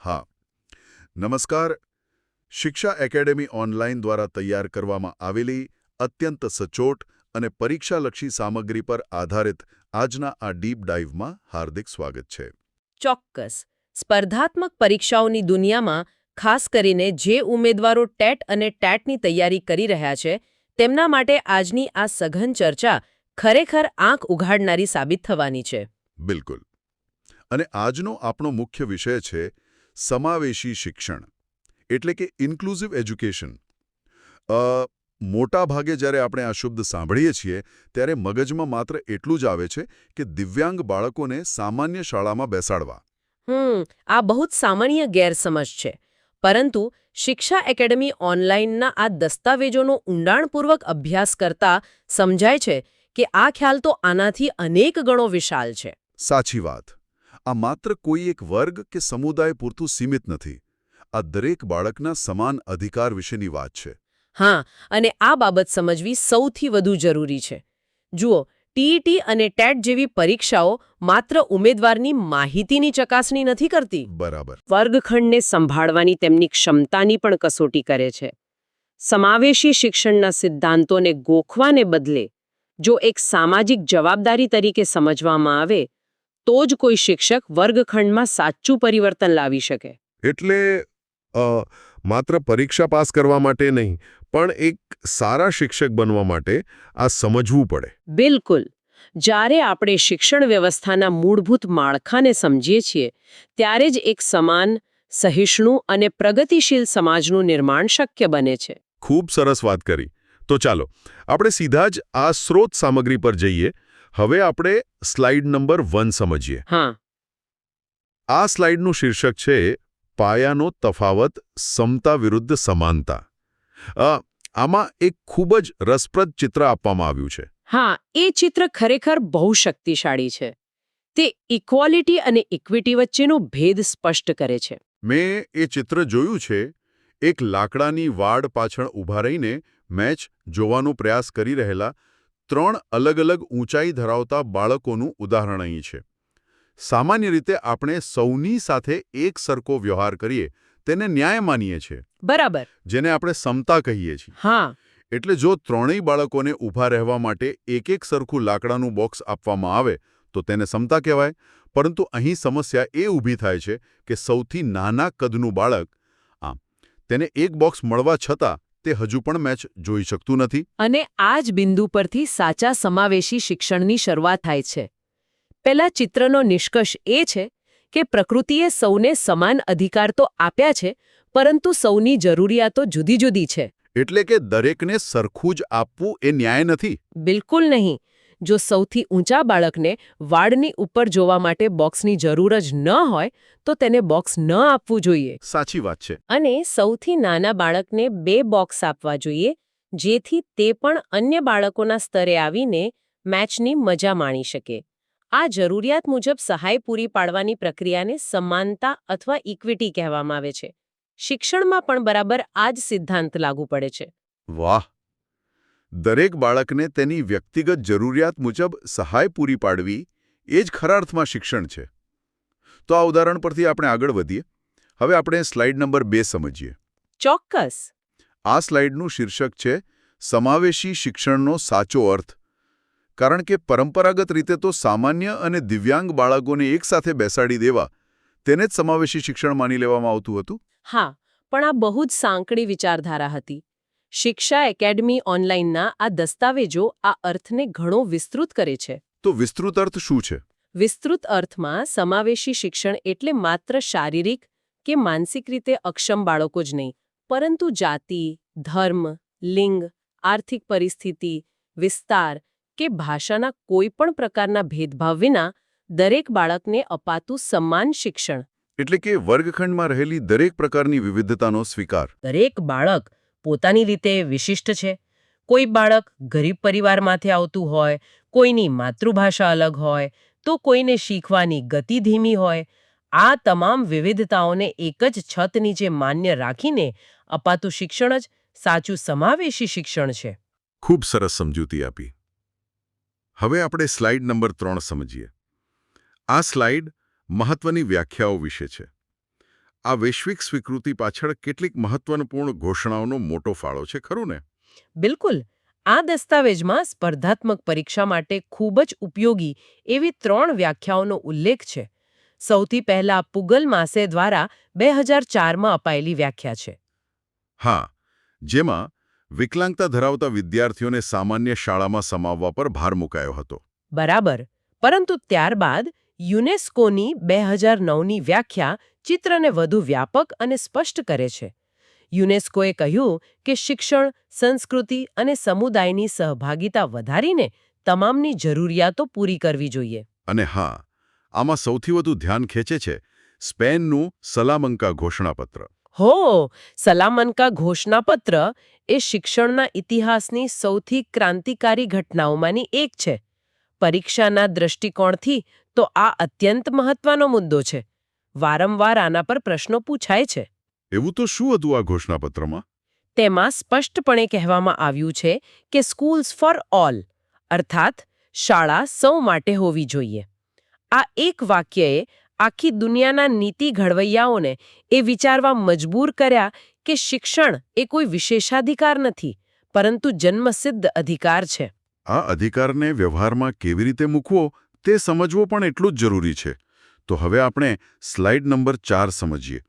હા, નમસ્કાર. શિક્ષા એકેડેમી ઓનલાઈન દ્વારા તૈયાર કરવામાં આવેલી અત્યંત સચોટ અને પરીક્ષાલક્ષી સામગ્રી પર આધારિત આજના આ ડીપ ડાઇવમાં હાર્દિક સ્વાગત છે. ચોક્કસ. સ્પર્ધાત્મક પરીક્ષાઓની દુનિયામાં ખાસ કરીને જે ઉમેદવારો ટેટ અને ટેટની તૈયારી કરી રહ્યા છે તેમના માટે આજની આ સઘન ચર્ચા ખરેખર આંખ ઉઘાડનારી સાબિત થવાની છે. બિલકુલ. અને આજનો આપણો મુખ્ય વિષય છે સમાવેશી શિક્ષણ, એટલે કે ઇન્ક્લુઝિવ એજ્યુકેશન. મોટા ભાગે જ્યારે આપણે આ શબ્દ સાંભળીએ છીએ ત્યારે મગજમાં માત્ર એટલું જ આવે છે કે દિવ્યાંગ બાળકોને સામાન્ય શાળામાં બેસાડવા. આ બહુ જ સામાન્ય ગેરસમજ છે. પરંતુ શિક્ષા એકેડેમી ઓનલાઈનના આ દસ્તાવેજોનો ઊંડાણપૂર્વક અભ્યાસ કરતા સમજાય છે કે આ ખ્યાલ તો આનાથી અનેક ગણો વિશાળ છે. સાચી વાત. આ માત્ર કોઈ એક વર્ગ કે સમુદાય પૂરતું સીમિત નથી. આ દરેક બાળકના સમાન અધિકાર વિશેની વાત છે. હા, અને આ બાબત સમજવી સૌથી વધુ જરૂરી છે. જુઓ, ટીઈટી અને ટેટ જેવી પરીક્ષાઓ માત્ર ઉમેદવારની માહિતીની ચકાસણી નથી કરતી. બરાબર. વર્ગખંડને સંભાળવાની તેમની ક્ષમતાની પણ કસોટી કરે છે. સમાવેશી શિક્ષણના સિદ્ધાંતોને ગોખવાને બદલે જો એક સામાજિક જવાબદારી તરીકે સમજવામાં આવે તો જ કોઈ શિક્ષક વર્ગખંડમાં સાચું પરિવર્તન લાવી શકે. એટલે માત્ર પરીક્ષા પાસ કરવા માટે નહીં, પણ એક સારા શિક્ષક બનવા માટે આ સમજવું પડે. બિલકુલ. જ્યારે આપણે શિક્ષણ વ્યવસ્થાના મૂળભૂત માળખાને સમજીએ છીએ ત્યારે જ એક સમાન, સહિષ્ણુ અને પ્રગતિશીલ સમાજનું નિર્માણ શક્ય બને છે. ખૂબ સરસ વાત કરી. તો ચાલો આપણે સીધા જ આ સ્રોત સામગ્રી પર જઈએ. હવે આપણે સ્લાઇડ નંબર 1 સમજીએ. હા. આ સ્લાઇડનું શીર્ષક છે પાયાનો તફાવત, સમતા વિરુદ્ધ સમાનતા. આમાં એક ખૂબ જ રસપ્રદ ચિત્ર આપવામાં આવ્યું છે. હા, એ ચિત્ર ખરેખર બહુ શક્તિશાળી છે. તે ઇક્વાલિટી અને ઇક્વિટી વચ્ચેનો ભેદ સ્પષ્ટ કરે છે. મેં એ ચિત્ર જોયું છે. એક લાકડાની વાડ પાછળ ઊભા રહીને મેચ જોવાનો પ્રયાસ કરી રહેલા 3 અલગ અલગ ઊંચાઈ ધરાવતા બાળકોનું ઉદાહરણ અહીં છે. સામાન્ય રીતે આપણે સૌની સાથે એક સરખો વ્યવહાર કરીએ તેને ન્યાય માનીએ છીએ. બરાબર. જેને આપણે સમતા કહીએ છીએ. હા. એટલે જો ત્રણેય બાળકોને ઊભા રહેવા માટે એક સરખું લાકડાનું બોક્સ આપવામાં આવે તો તેને સમતા કહેવાય. પરંતુ અહીં સમસ્યા એ ઊભી થાય છે કે સૌથી નાના કદનું બાળક, તેને એક બોક્સ મળવા છતાં તે હજુ પણ મેચ જોઈ શકતું નથી. અને આ જ બિંદુ પરથી સાચા સમાવેશી શિક્ષણની શરૂઆત થાય છે. પહેલા ચિત્રનો નિષ્કર્ષ એ છે કે પ્રકૃતિએ સૌને સમાન અધિકાર તો આપ્યા છે, પરંતુ સૌની જરૂરિયાતો જુદી જુદી છે. એટલે કે દરેકને સરખું જ આપવું એ ન્યાય નથી. બિલકુલ નહીં. જો સૌથી ઊંચા બાળકને વાડની ઉપર જોવા માટે બોક્સની જરૂર જ ન હોય તો તેને બોક્સ ન આપવું જોઈએ. સાચી વાત છે. અને સૌથી નાના બાળકને 2 બોક્સ આપવા જોઈએ, જેથી તે પણ અન્ય બાળકોના સ્તરે આવીને મેચની મજા માણી શકે. આ જરૂરિયાત મુજબ સહાય પૂરી પાડવાની પ્રક્રિયાને સમાનતા અથવા ઇક્વિટી કહેવામાં આવે છે. શિક્ષણમાં પણ બરાબર આ જ સિદ્ધાંત લાગુ પડે છે. વાહ! દરેક બાળકને તેની વ્યક્તિગત જરૂરિયાત મુજબ સહાય પૂરી પાડવી એ જ ખરા અર્થમાં શિક્ષણ છે. તો આ ઉદાહરણ પરથી આપણે આગળ વધીએ. હવે આપણે સ્લાઇડ નંબર 2 સમજીએ. ચોક્કસ. આ સ્લાઇડનું શીર્ષક છે સમાવેશી શિક્ષણનો સાચો અર્થ. કારણ કે પરંપરાગત રીતે તો સામાન્ય અને દિવ્યાંગ બાળકોને એકસાથે બેસાડી દેવા તેને જ સમાવેશી શિક્ષણ માની લેવામાં આવતું હતું. હા, પણ આ બહુ જ સાંકડી વિચારધારા હતી. શિક્ષા એકેડમી ઓનલાઈનના આ દસ્તાવેજો આ અર્થને ઘણો વિસ્તૃત કરે છે. તો વિસ્તૃત અર્થ શું છે? વિસ્તૃત અર્થમાં સમાવેશી શિક્ષણ એટલે માત્ર શારીરિક કે માનસિક રીતે અક્ષમ બાળકો જ નહીં, પરંતુ જાતિ, ધર્મ, લિંગ, આર્થિક પરિસ્થિતિ, વિસ્તાર કે ભાષાના કોઈ પણ પ્રકારના ભેદભાવ વિના દરેક બાળકને અપાતું સમાન શિક્ષણ. એટલે કે વર્ગખંડમાં રહેલી દરેક પ્રકારની વિવિધતાનો સ્વીકાર. દરેક બાળક પોતાની રીતે વિશિષ્ટ છે. કોઈ બાળક ગરીબ પરિવારમાંથી આવતું હોય, કોઈની માતૃભાષા અલગ હોય, તો કોઈને શીખવાની ગતિ ધીમી હોય. આ તમામ વિવિધતાઓને એક જ છત નીચે માન્ય રાખીને અપાતું શિક્ષણ જ સાચું સમાવેશી શિક્ષણ છે. ખૂબ સરસ સમજૂતી આપી. હવે આપણે સ્લાઇડ નંબર 3 સમજીએ. આ સ્લાઇડ મહત્વની વ્યાખ્યાઓ વિશે છે. આ વૈશ્વિક સ્વીકૃતિ પાછળ કેટલીક મહત્વપૂર્ણ ઘોષણાઓનો મોટો ફાળો છે, ખરું ને? બિલકુલ. આ દસ્તાવેજમાં સ્પર્ધાત્મક પરીક્ષા માટે ખૂબ જ ઉપયોગી એવી 3 વ્યાખ્યાઓનો ઉલ્લેખ છે. સૌથી પહેલા પુગલ માસે દ્વારા 2004માં અપાયેલી વ્યાખ્યા છે. હા, જેમાં વિકલાંગતા ધરાવતા વિદ્યાર્થીઓને સામાન્ય શાળામાં સમાવવા પર ભાર મુકાયો હતો. બરાબર. પરંતુ ત્યારબાદ યુનેસ્કોની 2009ની વ્યાખ્યા ચિત્રને વધુ વ્યાપક અને સ્પષ્ટ કરે છે. યુનેસ્કોએ કહ્યું કે શિક્ષણ, સંસ્કૃતિ અને સમુદાયની સહભાગિતા વધારીને તમામની જરૂરિયાતો પૂરી કરવી જોઈએ. અને હા, આમાં સૌથી વધુ ધ્યાન ખેંચે છે સ્પેનનું સલામંકા ઘોષણાપત્ર. હો, સલામન્કા ઘોષણાપત્ર એ શિક્ષણના ઇતિહાસની સૌથી ક્રાંતિકારી ઘટનાઓમાંની એક છે. પરીક્ષાના દૃષ્ટિકોણથી તો આ અત્યંત મહત્વનો મુદ્દો છે. વારંવાર આના પર પ્રશ્નો પૂછાય છે. એવું તો શું હતું આ ઘોષણાપત્રમાં? તેમાં સ્પષ્ટપણે કહેવામાં આવ્યું છે કે સ્કૂલ્સ ફોર ઓલ, અર્થાત શાળા સૌ માટે હોવી જોઈએ. આ એક વાક્યએ આખી દુનિયાના નીતિ ઘડવૈયાઓને એ વિચારવા મજબૂર કર્યા કે શિક્ષણ એ કોઈ વિશેષાધિકાર નથી, પરંતુ જન્મસિદ્ધ અધિકાર છે. આ અધિકારને વ્યવહારમાં કેવી રીતે મૂકવો તે સમજવો પણ એટલું જ જરૂરી છે. તો હવે આપણે સ્લાઇડ નંબર 4 સમજીએ.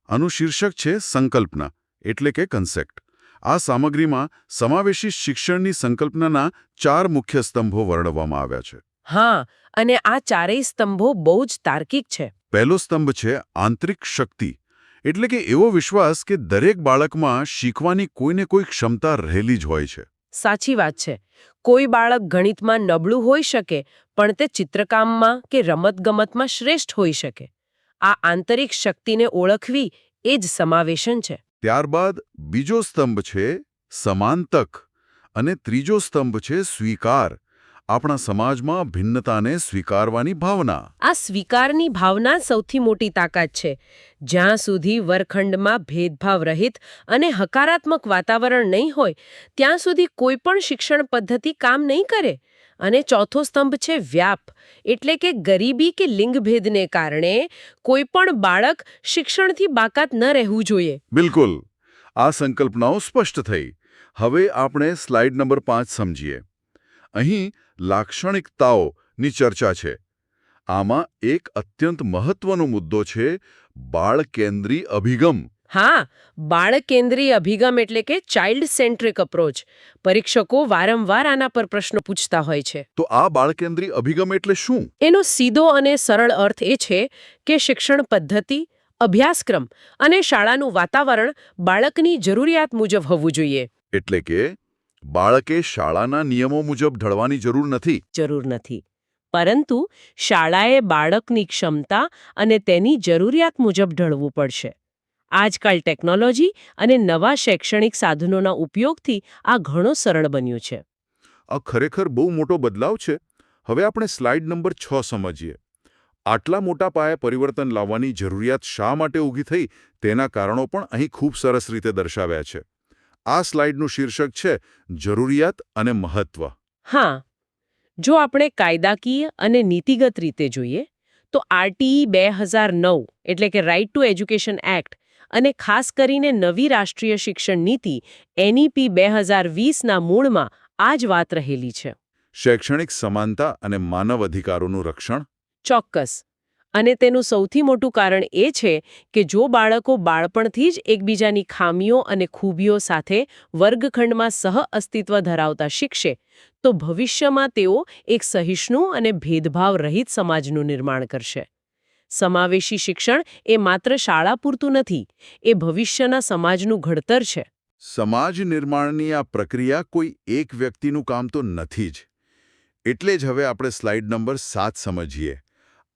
આનું શીર્ષક છે સંકલ્પના, એટલે કે કન્સેપ્ટ. આ સામગ્રીમાં સમાવેશી શિક્ષણની સંકલ્પનાના 4 મુખ્ય સ્તંભો વર્ણવવામાં આવ્યા છે. હા, અને આ ચારેય સ્તંભો બહુ જ તાર્કિક છે. પહેલો સ્તંભ છે આંતરિક શક્તિ, એટલે કે એવો વિશ્વાસ કે દરેક બાળકમાં શીખવાની કોઈને કોઈ ક્ષમતા રહેલી જ હોય છે. સાચી વાત છે. કોઈ બાળક ગણિતમાં નબળું હોઈ શકે, પણ તે ચિત્રકામમાં કે રમતગમતમાં શ્રેષ્ઠ હોઈ શકે. આ આંતરિક શક્તિને ઓળખવી એ જ સમાવેશન છે. ત્યારબાદ બીજો સ્તંભ છે સમાન તક અને ત્રીજો સ્તંભ છે સ્વીકાર. આપણા સમાજમાં ભિન્નતાને સ્વીકારવાની ભાવના. આ સ્વીકારની ભાવના સૌથી મોટી તાકાત છે. જ્યાં સુધી વર્ગખંડમાં ભેદભાવ રહિત અને હકારાત્મક વાતાવરણ નહીં હોય, ત્યાં સુધી કોઈ પણ શિક્ષણ પદ્ધતિ કામ નહીં કરે. અને ચોથો સ્તંભ છે વ્યાપ, એટલે કે ગરીબી કે લિંગભેદને કારણે કોઈ પણ બાળક શિક્ષણથી બાકાત ન રહેવું જોઈએ. બિલકુલ. આ સંકલ્પનાઓ સ્પષ્ટ થઈ. હવે આપણે સ્લાઇડ નંબર 5 સમજીએ. અહીં લાક્ષણિકતાઓની ચર્ચા છે. આમાં એક અત્યંત મહત્વનો મુદ્દો છે બાળકેન્દ્રી અભિગમ. હા, બાળકેન્દ્રીય અભિગમ એટલે કે ચાઇલ્ડ સેન્ટ્રિક અપ્રોચ. પરીક્ષકો વારંવાર આના પર પ્રશ્નો પૂછતા હોય છે. તો આ બાળકેન્દ્રી અભિગમ એટલે શું? એનો સીધો અને સરળ અર્થ એ છે કે શિક્ષણ પદ્ધતિ, અભ્યાસક્રમ અને શાળાનું વાતાવરણ બાળકની જરૂરિયાત મુજબ હોવું જોઈએ. એટલે કે બાળકે શાળાના નિયમો મુજબ ઢળવાની જરૂર નથી. જરૂર નથી, પરંતુ શાળાએ બાળકની ક્ષમતા અને તેની જરૂરિયાત મુજબ ઢળવું પડશે. આજકાલ ટેકનોલોજી અને નવા શૈક્ષણિક સાધનોના ઉપયોગથી આ ઘણો સરળ બન્યું છે. આ ખરેખર બહુ મોટો બદલાવ છે. હવે આપણે સ્લાઇડ નંબર 6 સમજીએ. આટલા મોટા પાયે પરિવર્તન લાવવાની જરૂરિયાત શા માટે ઊભી થઈ તેના કારણો પણ અહીં ખૂબ સરસ રીતે દર્શાવ્યા છે. આ સ્લાઇડનું શીર્ષક છે જરૂરિયાત અને મહત્વ. હા, જો આપણે કાયદાકીય અને નીતિગત રીતે જોઈએ તો આરટીઈ 2009 એટલે કે રાઇટ ટુ એજ્યુકેશન એક્ટ અને ખાસ કરીને નવી રાષ્ટ્રીય શિક્ષણ નીતિ એનઈપી 2020ના મૂળમાં આ જ વાત રહેલી છે. શૈક્ષણિક સમાનતા અને માનવ અધિકારોનું રક્ષણ. ચોક્કસ. અને તેનું સૌથી મોટું કારણ એ છે કે જો બાળકો બાળપણથી જ એકબીજાની ખામીઓ અને ખૂબીઓ સાથે વર્ગખંડમાં સહ-અસ્તિત્વ ધરાવતા શીખશે, તો ભવિષ્યમાં તેઓ એક સહિષ્ણુ અને ભેદભાવ રહિત સમાજનું નિર્માણ કરશે. સમાવેશી શિક્ષણ એ માત્ર શાળા પૂરતું નથી, એ ભવિષ્યના સમાજનું ઘડતર છે. સમાજ નિર્માણની આ પ્રક્રિયા કોઈ એક વ્યક્તિનું કામ તો નથી જ. એટલે જ હવે આપણે સ્લાઇડ નંબર 7 સમજીએ.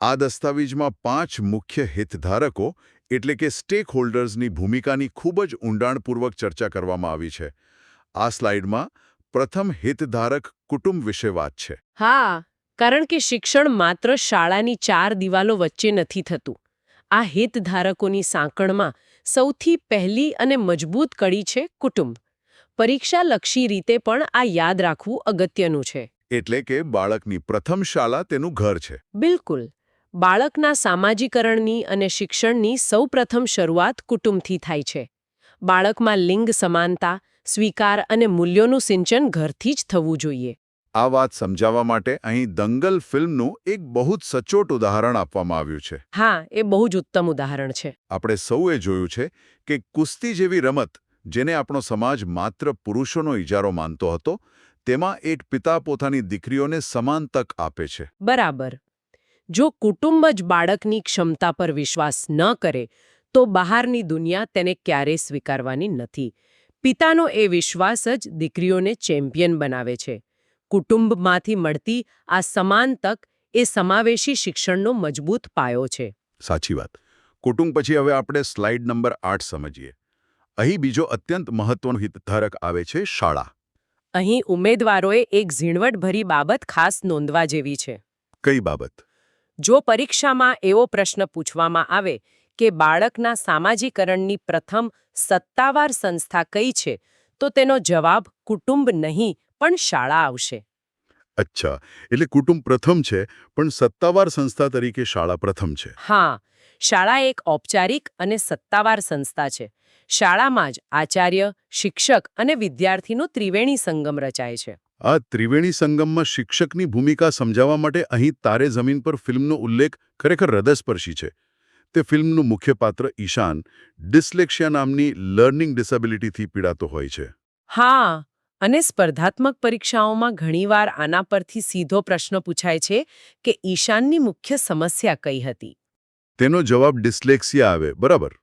આ દસ્તાવેજમાં 5 મુખ્ય હિતધારકો એટલે કે સ્ટેક હોલ્ડર્સની ભૂમિકાની ખૂબ જ ઊંડાણપૂર્વક ચર્ચા કરવામાં આવી છે. આ સ્લાઇડમાં પ્રથમ હિતધારક કુટુંબ વિશે વાત છે. હા, કારણ કે શિક્ષણ માત્ર શાળાની 4 દિવાલો વચ્ચે નથી થતું. આ હિતધારકોની સાંકળમાં સૌથી પહેલી અને મજબૂત કડી છે કુટુંબ. પરીક્ષાલક્ષી રીતે પણ આ યાદ રાખવું અગત્યનું છે. એટલે કે બાળકની પ્રથમ શાળા તેનું ઘર છે. બિલકુલ. બાળકના સામાજિકરણની અને શિક્ષણની સૌપ્રથમ શરૂઆત કુટુંબથી થાય છે. બાળકમાં લિંગ સમાનતા, સ્વીકાર અને મૂલ્યોનું સિંચન ઘરથી જ થવું જોઈએ. આ વાત સમજાવવા માટે અહીં દંગલ ફિલ્મનું એક બહુ જ સચોટ ઉદાહરણ આપવામાં આવ્યું છે. હા, એ બહુ જ ઉત્તમ ઉદાહરણ છે. આપણે સૌએ જોયું છે કે કુસ્તી જેવી રમત, જેને આપણો સમાજ માત્ર પુરુષોનો ઇજારો માનતો હતો, તેમાં એક પિતા પોતાની દીકરીઓને સમાન તક આપે છે. બરાબર. જો કુટુંબ જ બાળકની ક્ષમતા પર વિશ્વાસ ન કરે તો બહારની દુનિયા તેને ક્યારેય સ્વીકારવાની નથી. પિતાનો એ વિશ્વાસ જ દીકરીઓને ચેમ્પિયન બનાવે છે. કુટુંબમાંથી મળતી આ સમાન તક એ સમાવેશી શિક્ષણનો મજબૂત પાયો છે. સાચી વાત. કુટુંબ પછી હવે આપણે સ્લાઇડ નંબર 8 સમજીએ. અહીં બીજો અત્યંત મહત્વનો હિતધારક આવે છે શાળા. અહીં ઉમેદવારોએ એક ઝીણવટભરી બાબત ખાસ નોંધવા જેવી છે. કઈ બાબત? જો પરીક્ષામાં એવો પ્રશ્ન પૂછવામાં આવે કે બાળકના સામાજિકરણની પ્રથમ સત્તાવાર સંસ્થા કઈ છે, તો તેનો જવાબ કુટુંબ નહીં પણ શાળા આવશે. અચ્છા, એટલે કુટુંબ પ્રથમ છે, પણ સત્તાવાર સંસ્થા તરીકે શાળા પ્રથમ છે. હા, શાળા એક ઔપચારિક અને સત્તાવાર સંસ્થા છે. શાળામાં જ આચાર્ય, શિક્ષક અને વિદ્યાર્થીનો ત્રિવેણી સંગમ રચાય છે. આ ત્રિવેણી સંગમમાં શિક્ષકની ભૂમિકા સમજાવવા માટે અહીં તારે જમીન પર ફિલ્મનો ઉલ્લેખ ખરેખર હૃદયસ્પર્શી છે. તે ફિલ્મનું મુખ્ય પાત્ર ઈશાન ડિસ્લેક્સિયા નામની લર્નિંગ ડિસેબિલિટીથી પીડાતો હોય છે. હા, અને સ્પર્ધાત્મક પરીક્ષાઓમાં ઘણીવાર આના પરથી સીધો પ્રશ્ન પૂછાય છે કે ઈશાનની મુખ્ય સમસ્યા કઈ હતી. તેનો જવાબ ડિસ્લેક્સિયા આવે, બરાબર.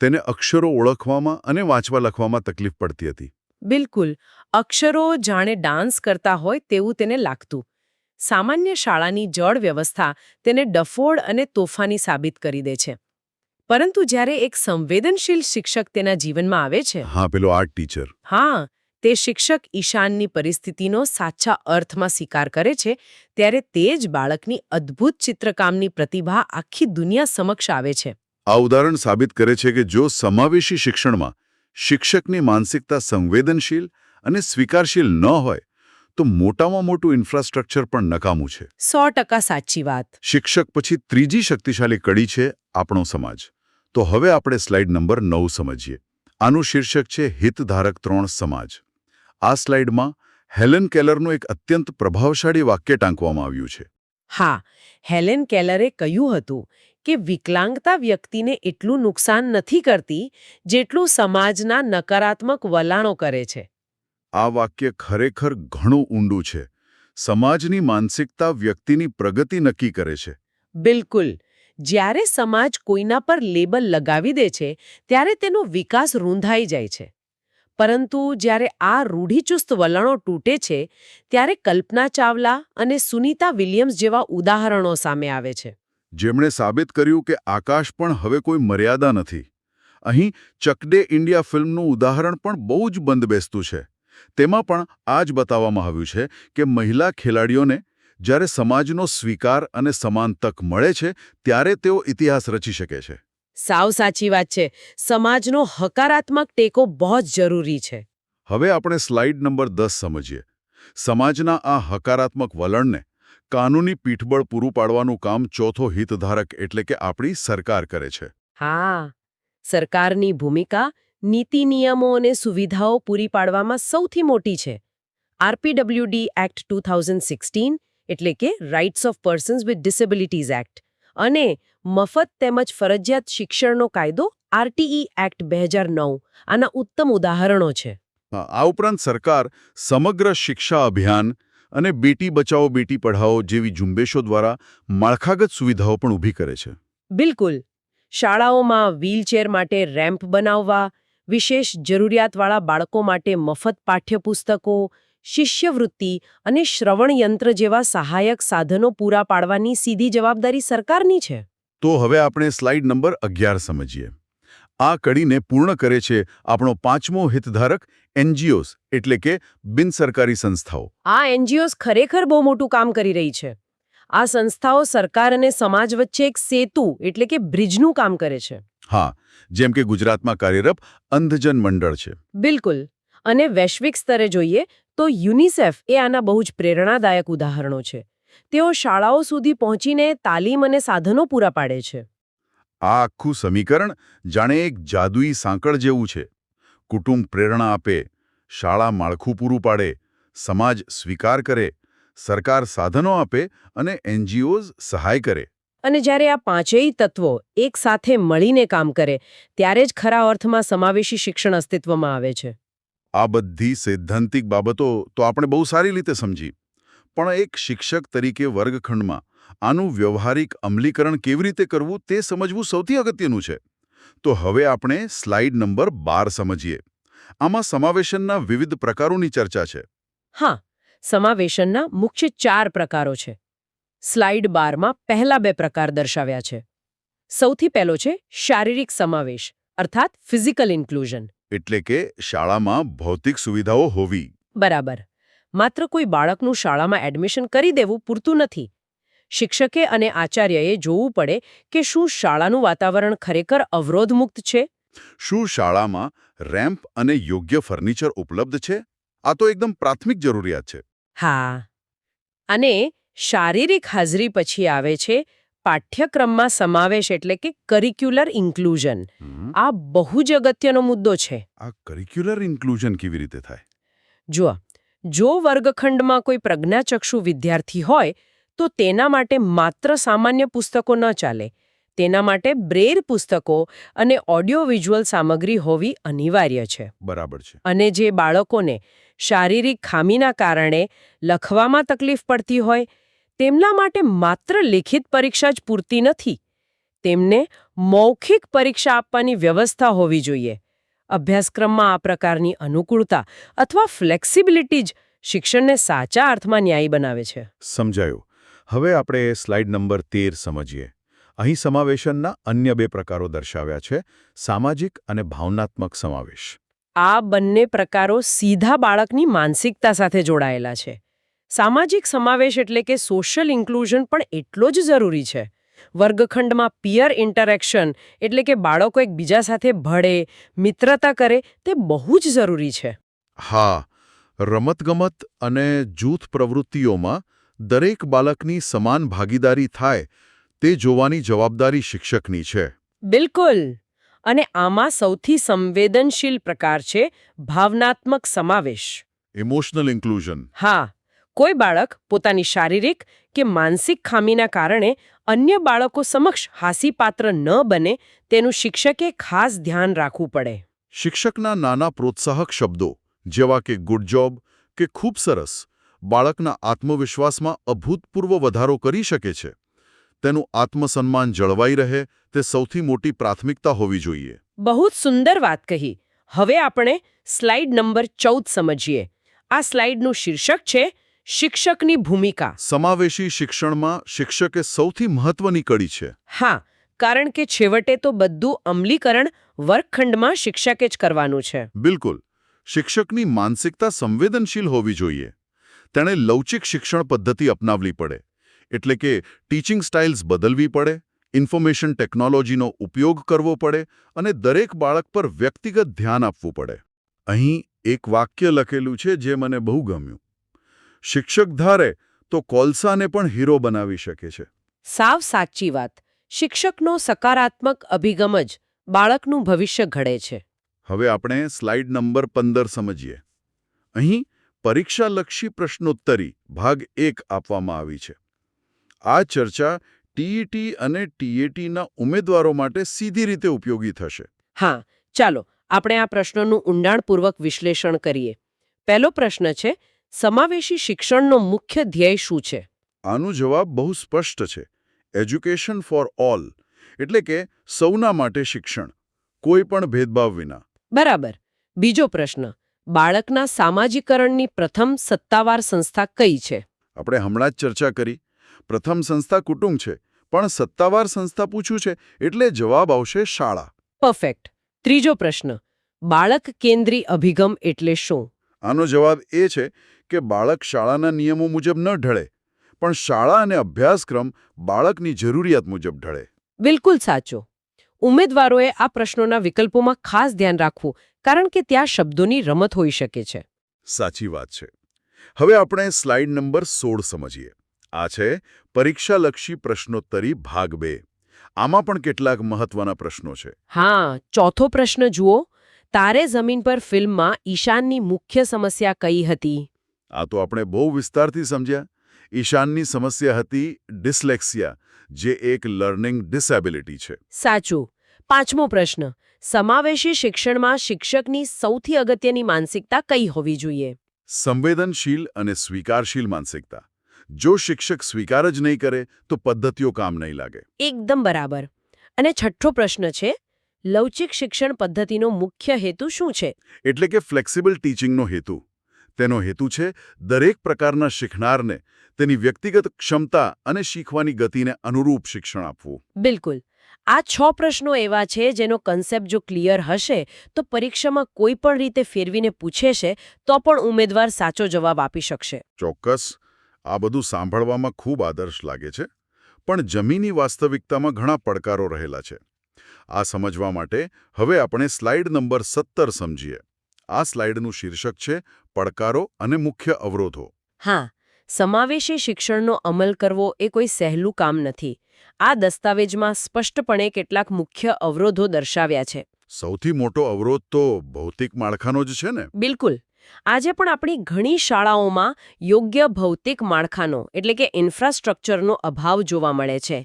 તેને અક્ષરો ઓળખવામાં અને વાંચવા લખવામાં તકલીફ પડતી હતી. બિલકુલ. અક્ષરો જાણે ડાન્સ કરતા હોય તેવું તેને લાગતું. સામાન્ય શાળાની જડ વ્યવસ્થા તેને ડફોડ અને તોફાની સાબિત કરી દે છે. પરંતુ જ્યારે એક સંવેદનશીલ શિક્ષક તેના જીવનમાં આવે છે, હા, પેલો આર્ટ ટીચર. હા, તે શિક્ષક ઈશાનની પરિસ્થિતિનો સાચા અર્થમાં સ્વીકાર કરે છે, ત્યારે તે જ બાળકની અદ્ભુત ચિત્રકામની પ્રતિભા આખી દુનિયા સમક્ષ આવે છે. આ ઉદાહરણ સાબિત કરે છે કે જો સમાવેશી શિક્ષણમાં શિક્ષકની માનસિકતા સંવેદનશીલ અને સ્વીકારશીલ ન હોય તો મોટામાં મોટું ઇન્ફ્રાસ્ટ્રક્ચર પણ નકામું છે. 100% સાચી વાત. શિક્ષક પછી ત્રીજી શક્તિશાળી કડી છે આપણો સમાજ. તો હવે આપણે સ્લાઇડ નંબર 9 સમજીએ. આનું શીર્ષક છે હિતધારક 3 સમાજ. આ સ્લાઇડમાં હેલન કેલરનું એક અત્યંત પ્રભાવશાળી વાક્ય ટાંકવામાં આવ્યું છે. હા, હેલેન કેલરે કહ્યું હતું કે વિકલાંગતા વ્યક્તિને એટલું નુકસાન નથી કરતી જેટલું સમાજના નકારાત્મક વલણો કરે છે. આ વાક્ય ખરેખર ઘણું ઊંડું છે. સમાજની માનસિકતા વ્યક્તિની પ્રગતિ નક્કી કરે છે. બિલકુલ. જ્યારે સમાજ કોઈના પર લેબલ લગાવી દે છે ત્યારે તેનો વિકાસ રૂંધાઈ જાય છે. પરંતુ જ્યારે આ રૂઢિચુસ્ત વલણો તૂટે છે ત્યારે કલ્પના ચાવલા અને સુનીતા વિલિયમ્સ જેવા ઉદાહરણો સામે આવે છે. જેમણે સાબિત કર્યું કે આકાશ પણ હવે કોઈ મર્યાદા નથી. અહીં ચક દે ઇન્ડિયા ફિલ્મનું ઉદાહરણ પણ બહુ જ બંધબેસતું છે. તેમાં પણ આ જ બતાવવામાં આવ્યું છે કે મહિલા ખેલાડીઓને જ્યારે સમાજનો સ્વીકાર અને સમાન તક મળે છે ત્યારે તેઓ ઇતિહાસ રચી શકે છે. સાવ સાચી વાત છે. સમાજનો હકારાત્મક ટેકો બહુ જ જરૂરી છે. હવે આપણે સ્લાઇડ નંબર 10 સમજીએ. સમાજના આ હકારાત્મક વલણને કાનૂની પીઠબળ પૂરું પાડવાનું કામ ચોથો હિતધારક એટલે કે આપણી સરકાર કરે છે. હા, સરકારની ભૂમિકા નીતિ નિયમો અને સુવિધાઓ પૂરી પાડવામાં સૌથી મોટી છે. આરપીડબ્લ્યુડી એક્ટ 2016 એટલે કે rights of persons with disabilities act અને મફત તેમજ ફરજિયાત શિક્ષણનો કાયદો આરટીઈ એક્ટ 2009 આના ઉત્તમ ઉદાહરણો છે. આ ઉપરાંત સરકાર સમગ્ર શિક્ષા અભિયાન અને બેટી બચાવો બેટી પઢાઓ જેવી ઝુંબેશો દ્વારા માળખાગત સુવિધાઓ પણ ઊભી કરે છે. બિલકુલ. શાળાઓમાં વ્હીલચેર માટે રેમ્પ બનાવવા, વિશેષ જરૂરિયાતવાળા બાળકો માટે મફત પાઠ્યપુસ્તકો, શિષ્યવૃત્તિ અને શ્રવણ યંત્ર જેવા સહાયક સાધનો પૂરા પાડવાની સીધી જવાબદારી સરકારની છે. તો હવે આપણે સ્લાઇડ નંબર 11 સમજીએ. આ કડીને પૂર્ણ કરે છે આપણો પાંચમો હિતધારક એનજીઓઝ એટલે કે બિનસરકારી સંસ્થાઓ. આ એનજીઓઝ ખરેખર બહુ મોટું કામ કરી રહી છે. આ સંસ્થાઓ સરકાર અને સમાજ વચ્ચે એક સેતુ એટલે કે બ્રિજનું કામ કરે છે. હા, જેમ કે ગુજરાતમાં કાર્યરત અંધજન મંડળ છે. બિલકુલ. અને વૈશ્વિક સ્તરે જોઈએ તો યુનિસેફ એ આના બહુ જ પ્રેરણાદાયક ઉદાહરણો છે. તેઓ શાળાઓ સુધી પહોંચીને તાલીમ અને સાધનો પૂરા પાડે છે. આ આખું સમીકરણ જાણે એક જાદુઈ સાંકળ જેવું છે. કુટુંબ પ્રેરણા આપે, શાળા માળખું પૂરું પાડે, સમાજ સ્વીકાર કરે, સરકાર સાધનો આપે અને NGOs સહાય કરે. અને જ્યારે આ પાંચેય તત્વો એક સાથે મળીને કામ કરે ત્યારે જ ખરા અર્થમાં સમાવેશી શિક્ષણ અસ્તિત્વમાં આવે છે. આ બધી સૈદ્ધાંતિક બાબતો તો આપણે બહુ સારી રીતે સમજી, પણ એક શિક્ષક તરીકે વર્ગખંડમાં આનું વ્યવહારિક અમલીકરણ કેવી રીતે કરવું તે સમજવું સૌથી અગત્યનું છે. તો હવે આપણે સ્લાઇડ નંબર 12 સમજીએ. આમાં સમાવેશનના વિવિધ પ્રકારોની ચર્ચા છે. હા, સમાવેશનના મુખ્ય 4 પ્રકારો છે. સ્લાઇડ 12માં પહેલા 2 પ્રકાર દર્શાવ્યા છે. સૌથી પહેલો છે શારીરિક સમાવેશ અર્થાત ફિઝિકલ ઇન્ક્લુઝન. એટલે કે શાળામાં ભૌતિક સુવિધાઓ હોવી. બરાબર. માત્ર કોઈ બાળકનું શાળામાં એડમિશન કરી દેવું પૂરતું નથી. શિક્ષકે અને આચાર્યએ જોવું પડે કે શું શાળાનું વાતાવરણ ખરેખર અવરોધમુક્ત છે? શું શાળામાં રેમ્પ અને યોગ્ય ફર્નિચર ઉપલબ્ધ છે? આ તો એકદમ પ્રાથમિક જરૂરિયાત છે. હા. અને શારીરિક હાજરી પછી આવે છે પાઠ્યક્રમમાં સમાવેશ એટલે કે કરિક્યુલર ઇન્ક્લુઝન. આ બહુ જ અગત્યનો મુદ્દો છે. આ કરિક્યુલર ઇન્ક્લુઝન કેવી રીતે થાય? જો વર્ગખંડમાં કોઈ પ્રજ્ઞાચક્ષુ વિદ્યાર્થી હોય તો તેના માટે માત્ર સામાન્ય પુસ્તકો ન ચાલે. તેના માટે બ્રેલ પુસ્તકો અને ઓડિયો વિઝ્યુઅલ સામગ્રી હોવી અનિવાર્ય છે. બરાબર છે. અને જે બાળકોને શારીરિક ખામીના કારણે લખવામાં તકલીફ પડતી હોય તેમના માટે માત્ર લેખિત પરીક્ષા જ પૂરતી નથી. તેમને મૌખિક પરીક્ષા આપવાની વ્યવસ્થા હોવી જોઈએ. અભ્યાસક્રમમાં આ પ્રકારની અનુકૂળતા અથવા ફ્લેક્સિબિલિટી જ શિક્ષણને સાચા અર્થમાં ન્યાયી બનાવે છે. સમજાયું. હવે આપણે સ્લાઇડ નંબર 13 સમજીએ. અહીં સમાવેશનના અન્ય 2 પ્રકારો દર્શાવ્યા છે, સામાજિક અને ભાવનાત્મક સમાવેશ. આ બંને પ્રકારો સીધા બાળકની માનસિકતા સાથે જોડાયેલા છે. સામાજિક સમાવેશ એટલે કે સોશિયલ ઇન્ક્લુઝન પણ એટલો જ જરૂરી છે. વર્ગખંડમાં પિયર ઇન્ટરેક્શન એટલે કે બાળકો એકબીજા સાથે ભળે, મિત્રતા કરે તે બહુ જ જરૂરી છે. હા, રમતગમત અને જૂથ પ્રવૃત્તિઓમાં દરેક બાળકની સમાન ભાગીદારી થાય તે જોવાની જવાબદારી શિક્ષકની છે. બિલકુલ. અને આમાં સૌથી સંવેદનશીલ પ્રકાર છે ભાવનાત્મક સમાવેશ. Emotional inclusion. હા, કોઈ બાળક પોતાની શારીરિક કે માનસિક ખામીના કારણે અન્ય બાળકો સમક્ષ હાસ્યપાત્ર ન બને તેનું શિક્ષકે ખાસ ધ્યાન રાખવું પડે. શિક્ષકના નાના પ્રોત્સાહક શબ્દો જેવા કે ગુડ જોબ કે ખૂબ સરસ બાળકના આત્મવિશ્વાસમાં અભૂતપૂર્વ વધારો કરી શકે છે. તેનું આત્મસન્માન જળવાઈ રહે તે સૌથી મોટી પ્રાથમિકતા હોવી જોઈએ. બહુ જ સુંદર વાત કહી. હવે આપણે સ્લાઇડ નંબર 14 સમજીએ. આ સ્લાઇડનું શીર્ષક છે શિક્ષકની ભૂમિકા. સમાવેશી શિક્ષણમાં શિક્ષકે સૌથી મહત્વની કડી છે. હા, કારણ કે છેવટે તો બધું અમલીકરણ વર્ગખંડમાં શિક્ષકે જ કરવાનું છે. બિલકુલ. શિક્ષકની માનસિકતા સંવેદનશીલ હોવી જોઈએ. તેણે લવચિક શિક્ષણ પદ્ધતિ અપનાવવી પડે. એટલે કે ટીચિંગ સ્ટાઇલ્સ બદલવી પડે, ઇન્ફોર્મેશન ટેકનોલોજીનો ઉપયોગ કરવો પડે અને દરેક બાળક પર વ્યક્તિગત ધ્યાન આપવું પડે. અહીં એક વાક્ય લખેલું છે જે મને બહુ ગમ્યું. શિક્ષક ધારે તો કોલસાને પણ હીરો બનાવી શકે છે. સાવ સાચી વાત. શિક્ષકનો સકારાત્મક અભિગમ જ બાળકનું ભવિષ્ય ઘડે છે. હવે આપણે સ્લાઇડ નંબર 15 સમજીએ. અહીં પરીક્ષાલક્ષી પ્રશ્નોત્તરી ભાગ 1 આપવામાં આવી છે. આ ચર્ચા TET અને TATના ઉમેદવારો માટે સીધી રીતે ઉપયોગી થશે. હા, ચાલો આપણે આ પ્રશ્નોનું ઊંડાણપૂર્વક વિશ્લેષણ કરીએ. પહેલો પ્રશ્ન છે સમાવેશી શિક્ષણનો મુખ્ય ધ્યેય શું છે? આનો જવાબ બહુ સ્પષ્ટ છે. એજ્યુકેશન ફોર ઓલ એટલે કે સૌના માટે શિક્ષણ, કોઈ પણ ભેદભાવ વિના. બરાબર. બીજો પ્રશ્ન બાળકના સામાજિકરણની પ્રથમ સત્તાવાર સંસ્થા કઈ છે? આપણે હમણાં જ ચર્ચા કરી. પ્રથમ સંસ્થા કુટુંબ છે, પણ સત્તાવાર સંસ્થા પૂછ્યું છે એટલે જવાબ આવશે શાળા. પરફેક્ટ. ત્રીજો પ્રશ્ન બાળક કેન્દ્રી અભિગમ એટલે શું? આનો જવાબ એ છે કે બાળક શાળાના નિયમો મુજબ ન ઢળે, પણ શાળા અને અભ્યાસક્રમ બાળકની જરૂરિયાત મુજબ ઢળે. બિલકુલ સાચું. ઉમેદવારોએ આ પ્રશ્નોના વિકલ્પોમાં ખાસ ધ્યાન રાખવું કારણ કે ત્યાં શબ્દોની રમત હોઈ શકે છે. સાચી વાત છે. હવે આપણે સ્લાઇડ નંબર 16 સમજીએ. આ છે પરીક્ષાલક્ષી પ્રશ્નોત્તરી ભાગ 2. આમાં પણ કેટલાક મહત્વના પ્રશ્નો છે. હા, ચોથો પ્રશ્ન જુઓ. તારે જમીન પર ફિલ્મમાં ઈશાનની મુખ્ય સમસ્યા કઈ હતી? આ તો આપણે બહુ વિસ્તારથી સમજ્યા. ઈશાનની સમસ્યા હતી ડિસ્લેક્સિયા, જે એક લર્નિંગ ડિસેબિલિટી છે. સાચું. પાંચમો પ્રશ્ન. સમાવેશી શિક્ષણમાં શિક્ષકની સૌથી અગત્યની માનસિકતા કઈ હોવી જોઈએ? સંવેદનશીલ અને સ્વીકારશીલ માનસિકતા. જો શિક્ષક સ્વીકાર જ નહીં કરે તો પદ્ધતિઓ કામ નહીં લાગે. એકદમ બરાબર. અને છઠ્ઠો પ્રશ્ન છે, લવચિક શિક્ષણ પદ્ધતિનો મુખ્ય હેતુ શું છે? એટલે કે ફ્લેક્સિબલ ટીચિંગનો હેતુ. તેનો હેતુ છે દરેક પ્રકારના શીખનારને તેની વ્યક્તિગત ક્ષમતા અને શીખવાની ગતિને અનુરૂપ શિક્ષણ આપવું. બિલકુલ. આ 6 પ્રશ્નો એવા છે જેનો કન્સેપ્ટ જો ક્લિયર હશે તો પરીક્ષામાં કોઈ પણ રીતે ફેરવીને પૂછે છે તો પણ ઉમેદવાર સાચો જવાબ આપી શકશે. ચોક્કસ. આ બધું સાંભળવામાં ખૂબ આદર્શ લાગે છે, પણ જમીની વાસ્તવિકતામાં ઘણા પડકારો રહેલા છે. આ સમજવા માટે હવે આપણે સ્લાઇડ નંબર 17 સમજીએ. આ સ્લાઇડનું શીર્ષક છે પડકારો અને મુખ્ય અવરોધો. હા, સમાવેશી શિક્ષણનો અમલ કરવો એ કોઈ સહેલું કામ નથી. આ દસ્તાવેજમાં સ્પષ્ટપણે કેટલાક મુખ્ય અવરોધો દર્શાવ્યા છે. સૌથી મોટો અવરોધ તો ભૌતિક માળખાનો જ છે ને? બિલકુલ. આજે પણ આપણી ઘણી શાળાઓમાં યોગ્ય ભૌતિક માળખાનો એટલે કે ઇન્ફ્રાસ્ટ્રક્ચરનો અભાવ જોવા મળે છે.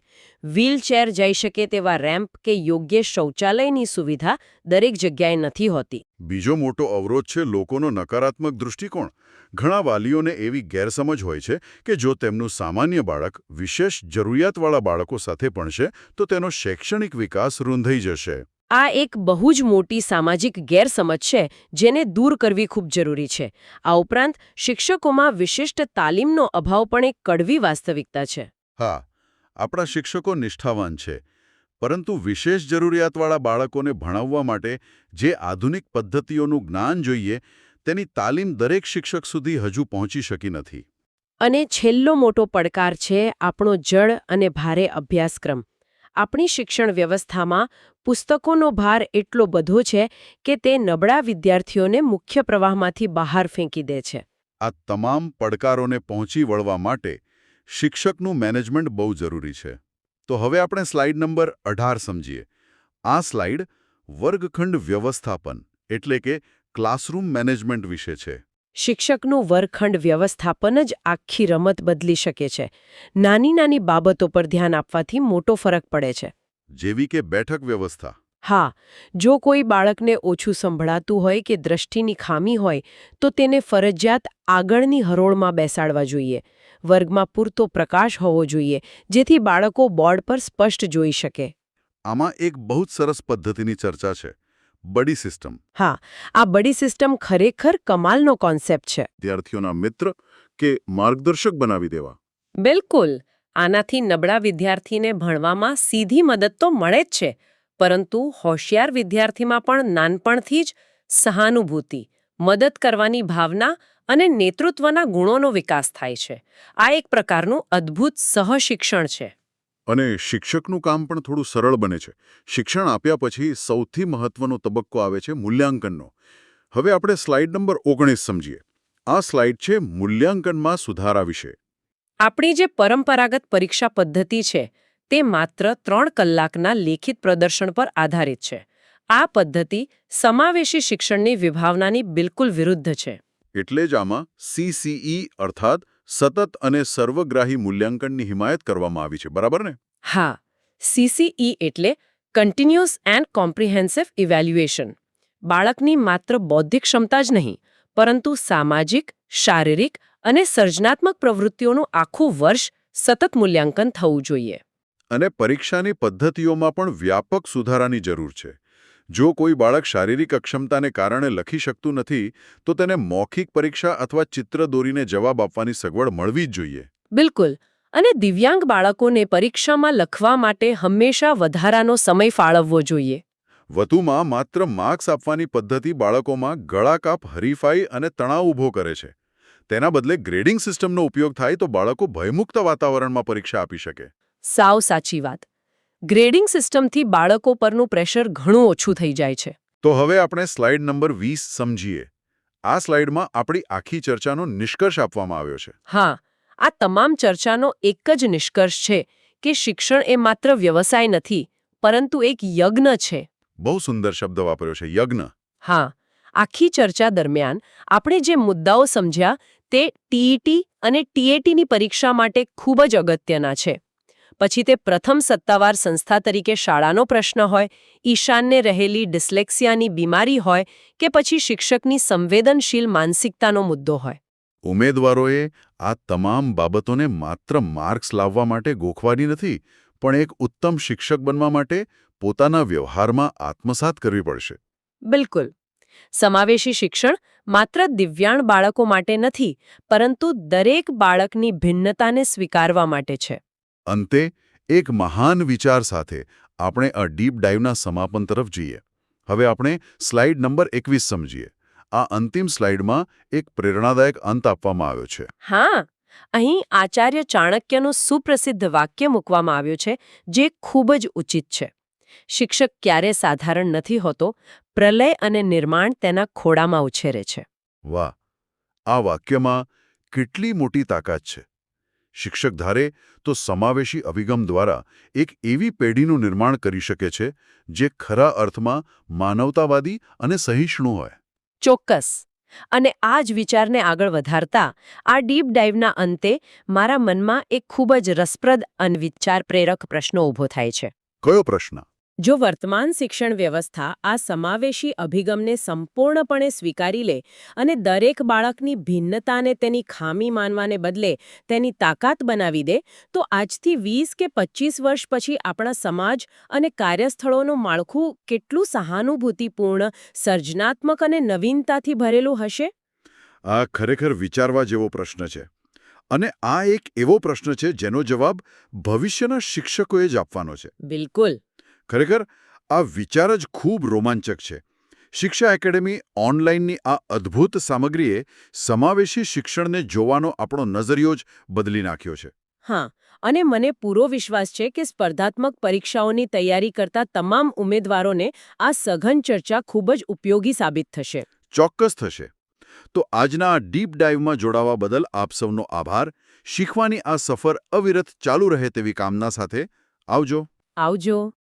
વ્હીલચેર જઈ શકે તેવા રેમ્પ કે યોગ્ય શૌચાલયની સુવિધા દરેક જગ્યાએ નથી હોતી. બીજો મોટો અવરોધ છે લોકોનો નકારાત્મક દૃષ્ટિકોણ. ઘણા વાલીઓને એવી ગેરસમજ હોય છે કે જો તેમનું સામાન્ય બાળક વિશેષ જરૂરિયાતવાળા બાળકો સાથે ભણશે તો તેનો શૈક્ષણિક વિકાસ રૂંધાઈ જશે. આ એક બહુ જ મોટી સામાજિક ગેરસમજ છે જેને દૂર કરવી ખૂબ જરૂરી છે. આ ઉપરાંત શિક્ષકોમાં વિશિષ્ટ તાલીમનો અભાવ પણ એક કડવી વાસ્તવિકતા છે. હા, આપણા શિક્ષકો નિષ્ઠાવાન છે, પરંતુ વિશેષ જરૂરિયાતવાળા બાળકોને ભણાવવા માટે જે આધુનિક પદ્ધતિઓનું જ્ઞાન જોઈએ તેની તાલીમ દરેક શિક્ષક સુધી હજુ પહોંચી શકી નથી. અને છેલ્લો મોટો પડકાર છે આપણો જડ અને ભારે અભ્યાસક્રમ. આપણી શિક્ષણ વ્યવસ્થામાં પુસ્તકોનો ભાર એટલો બધો છે કે તે નબળા વિદ્યાર્થીઓને મુખ્ય પ્રવાહમાંથી બહાર ફેંકી દે છે. આ તમામ પડકારોને પહોંચી વળવા માટે શિક્ષકનું મેનેજમેન્ટ બહુ જરૂરી છે. તો હવે આપણે સ્લાઇડ નંબર 18 સમજીએ. આ સ્લાઇડ વર્ગખંડ વ્યવસ્થાપન એટલે કે ક્લાસરૂમ મેનેજમેન્ટ વિશે છે. શિક્ષકનું વર્ગખંડ વ્યવસ્થાપન જ આખી રમત બદલી શકે છે. નાની નાની બાબતો પર ધ્યાન આપવાથી મોટો ફરક પડે છે. જેવી કે બેઠક વ્યવસ્થા. હા, જો કોઈ બાળકને ઓછું સંભળાતું હોય કે દ્રષ્ટિની ખામી હોય તો તેને ફરજિયાત આગળની હરોળમાં બેસાડવા જોઈએ. વર્ગમાં પૂરતો પ્રકાશ હોવો જોઈએ જેથી બાળકો બોર્ડ પર સ્પષ્ટ જોઈ શકે. આમાં એક બહુ જ સરસ પદ્ધતિની ચર્ચા છે, બડી સિસ્ટમ. હા, આ બડી સિસ્ટમ ખરેખર કમાલનો કોન્સેપ્ટ છે. વિદ્યાર્થીઓના મિત્ર કે માર્ગદર્શક બનાવી દેવા. બિલકુલ. આનાથી નબળા વિદ્યાર્થીને ભણવામાં સીધી મદદ તો મળે જ છે, પરંતુ હોશિયાર વિદ્યાર્થીમાં પણ નાનપણથી જ સહાનુભૂતિ, મદદ કરવાની ભાવના અને નેતૃત્વના ગુણોનો વિકાસ થાય છે. આ એક પ્રકારનું અદ્ભુત સહશિક્ષણ છે. અને શિક્ષકનું કામ પણ થોડું સરળ બને છે. શિક્ષણ આપ્યા પછી સૌથી મહત્વનો તબક્કો આવે છે મૂલ્યાંકનનો. હવે આપણે સ્લાઇડ નંબર 19 સમજીએ. આ સ્લાઇડ છે મૂલ્યાંકનમાં સુધારા વિશે. આપણી જે પરંપરાગત પરીક્ષા પદ્ધતિ છે તે માત્ર 3 કલાકના લેખિત પ્રદર્શન પર આધારિત છે. આ પદ્ધતિ સમાવેશી શિક્ષણની વિભાવનાની બિલકુલ વિરુદ્ધ છે. એટલે જ આમાં CCE અર્થાત સતત અને સર્વગ્રાહી મૂલ્યાંકનની હિમાયત કરવામાં આવી છે, બરાબર ને? હા, CCE એટલે કન્ટિન્યુઅસ એન્ડ કોમ્પ્રિહેન્સિવ ઇવેલ્યુએશન. બાળકની માત્ર બૌદ્ધિક ક્ષમતા જ નહીં, પરંતુ સામાજિક, શારીરિક અને સર્જનાત્મક પ્રવૃત્તિઓનું આખું વર્ષ સતત મૂલ્યાંકન થવું જોઈએ. અને પરીક્ષાની પદ્ધતિઓમાં પણ વ્યાપક સુધારાની જરૂર છે. જો કોઈ બાળક શારીરિક અક્ષમતાને કારણે લખી શકતું નથી તો તેને મૌખિક પરીક્ષા અથવા ચિત્ર દોરીને જવાબ આપવાની સગવડ મળવી જ જોઈએ. બિલકુલ. અને દિવ્યાંગ બાળકોને પરીક્ષામાં લખવા માટે હંમેશા વધારાનો સમય ફાળવવો જોઈએ. વધુમાં માત્ર માર્ક્સ આપવાની પદ્ધતિ બાળકોમાં ગળાકાપ, હરીફાઈ અને તણાવ ઊભો કરે છે. તેના બદલે ગ્રેડિંગ સિસ્ટમનો ઉપયોગ થાય તો બાળકો ભયમુક્ત વાતાવરણમાં પરીક્ષા આપી શકે. સાવ સાચી વાત. ગ્રેડિંગ સિસ્ટમથી બાળકો પરનું પ્રેશર ઘણું ઓછું થઈ જાય છે. તો હવે આપણે સ્લાઇડ નંબર 20 સમજીએ. આ સ્લાઇડમાં આપણી આખી ચર્ચાનો નિષ્કર્ષ આપવામાં આવ્યો છે. હા, આ તમામ ચર્ચાનો એક જ નિષ્કર્ષ છે કે શિક્ષણ એ માત્ર વ્યવસાય નથી, પરંતુ એક યજ્ઞ છે. બહુ સુંદર શબ્દ વાપર્યો છે, યજ્ઞ. હા, આખી ચર્ચા દરમિયાન આપણે જે મુદ્દાઓ સમજ્યા તે ટીઈટી અને ટીએટીની પરીક્ષા માટે ખૂબ જ અગત્યના છે. પછી તે પ્રથમ સત્તાવાર સંસ્થા તરીકે શાળાનો પ્રશ્ન હોય, ઈશાનને રહેલી ડિસ્લેક્સિયાની બીમારી હોય કે પછી શિક્ષકની સંવેદનશીલ માનસિકતાનો મુદ્દો હોય. ઉમેદવારોએ આ તમામ બાબતોને માત્ર માર્ક્સ લાવવા માટે ગોખવાની નથી, પણ એક ઉત્તમ શિક્ષક બનવા માટે પોતાના વ્યવહારમાં આત્મસાત કરવી પડશે. બિલકુલ. સમાવેશી શિક્ષણ માત્ર દિવ્યાંગ બાળકો માટે નથી, પરંતુ દરેક બાળકની ભિન્નતાને સ્વીકારવા માટે છે. અંતે એક મહાન વિચાર સાથે આપણે આ ડીપ ડાઇવના સમાપન તરફ જઈએ. હવે આપણે સ્લાઇડ નંબર 21 સમજીએ. આ અંતિમ સ્લાઇડમાં એક પ્રેરણાદાયક અંત આપવામાં આવ્યો છે. હા, અહીં આચાર્ય ચાણક્યનું સુપ્રસિદ્ધ વાક્ય મૂકવામાં આવ્યું છે, જે ખૂબ જ ઉચિત છે. શિક્ષક ક્યારે સાધારણ નથી હોતો, પ્રલય અને નિર્માણ તેના ખોળામાં ઉછેરે છે. વાહ! આ વાક્યમાં કેટલી મોટી તાકાત છે. શિક્ષક ધારે તો સમાવેશી અભિગમ દ્વારા એક એવી પેઢીનું નિર્માણ કરી શકે છે જે ખરા અર્થમાં માનવતાવાદી અને સહિષ્ણુ હોય. ચોક્કસ. અને આ જ વિચારને આગળ વધારતા આ ડીપ ડાઇવના અંતે મારા મનમાં એક ખૂબ જ રસપ્રદ અને વિચાર પ્રેરક પ્રશ્ન ઊભો થાય છે. કયો પ્રશ્ન? જો વર્તમાન શિક્ષણ વ્યવસ્થા આ સમાવેશી અભિગમને સંપૂર્ણપણે સ્વીકારી લે અને દરેક બાળકની ભિન્નતાને તેની ખામી માનવાને બદલે તેની તાકાત બનાવી દે, તો આજથી 20 કે 25 વર્ષ પછી આપણા સમાજ અને કાર્યસ્થળોનું માળખું કેટલું સહાનુભૂતિપૂર્ણ, સર્જનાત્મક અને નવીનતાથી ભરેલું હશે? આ ખરેખર વિચારવા જેવો પ્રશ્ન છે. અને આ એક એવો પ્રશ્ન છે જેનો જવાબ ભવિષ્યના શિક્ષકોએ જ આપવાનો છે. બિલકુલ. ખરેખર આ વિચાર જ ખૂબ રોમાંચક છે. શિક્ષા એકેડેમી ઓનલાઈનની આ અદ્ભુત સામગ્રીએ સમાવેશી શિક્ષણને જોવાનો આપણો નજરિયો જ બદલી નાખ્યો છે. હા, અને મને પૂરો વિશ્વાસ છે કે સ્પર્ધાત્મક પરીક્ષાઓની તૈયારી કરતા તમામ ઉમેદવારોને આ સઘન ચર્ચા ખૂબ જ ઉપયોગી સાબિત થશે. ચોક્કસ થશે. તો આજના આ ડીપ ડાઇવમાં જોડાવા બદલ આપ સૌનો આભાર. શીખવાની આ સફર અવિરત ચાલુ રહે તેવી કામના સાથે આવજો. આવજો.